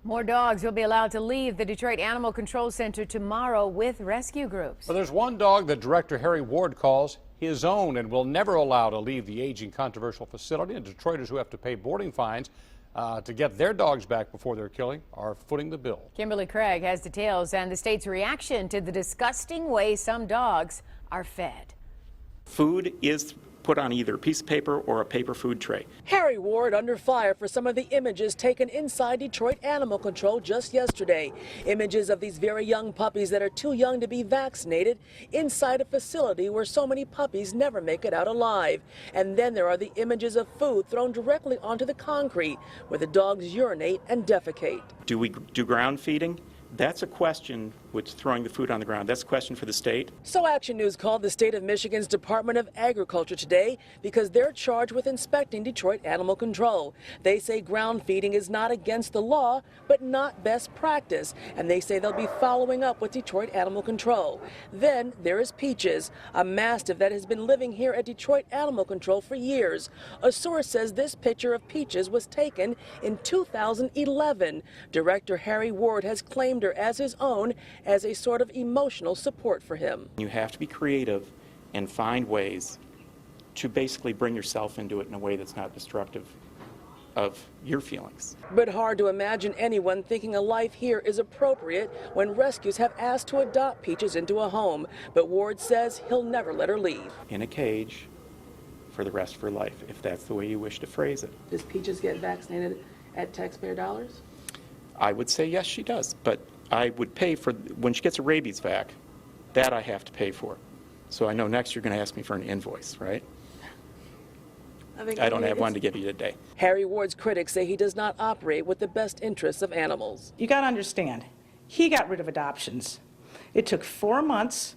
More dogs will be allowed to leave the Detroit Animal Control Center tomorrow with rescue groups. Well, there's one dog that Director Harry Ward calls his own and will never allow to leave the aging controversial facility. And Detroiters who have to pay boarding fines to get their dogs back before they're killing are footing the bill. Kimberly Craig has details and the state's reaction to the disgusting way some dogs are fed. Food is put on either a piece of paper or a paper food tray. Harry Ward under fire for some of the images taken inside Detroit Animal Control just yesterday. Images of these very young puppies that are too young to be vaccinated inside a facility where so many puppies never make it out alive. And then there are the images of food thrown directly onto the concrete where the dogs urinate and defecate. Do we do ground feeding? That's a question with throwing the food on the ground. That's a question for the state. So Action News called the state of Michigan's Department of Agriculture today because they're charged with inspecting Detroit Animal Control. They say ground feeding is not against the law, but not best practice. And they say they'll be following up with Detroit Animal Control. Then there is Peaches, a mastiff that has been living here at Detroit Animal Control for years. A source says this picture of Peaches was taken in 2011. Director Harry Ward has claimed her as his own as a sort of emotional support for him. You have to be creative and find ways to basically bring yourself into it in a way that's not destructive of your feelings. But hard to imagine anyone thinking a life here is appropriate when rescues have asked to adopt Peaches into a home. But Ward says he'll never let her leave. In a cage for the rest of her life, if that's the way you wish to phrase it. Does Peaches get vaccinated at taxpayer dollars? I would say yes, she does, but I would pay for, when she gets a rabies vac, that I have to pay for. So I know next you're going to ask me for an invoice, right? I don't have one to give you today. Harry Ward's critics say he does not operate with the best interests of animals. You got to understand, he got rid of adoptions. It took 4 months,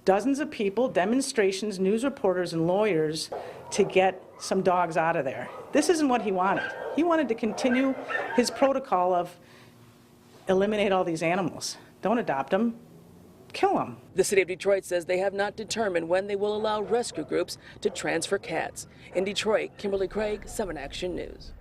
dozens of people, demonstrations, news reporters, and lawyers to get some dogs out of there. This isn't what he wanted. He wanted to continue his protocol of eliminate all these animals. Don't adopt them, kill them. The city of Detroit says they have not determined when they will allow rescue groups to transfer cats. In Detroit, Kimberly Craig, 7 Action News.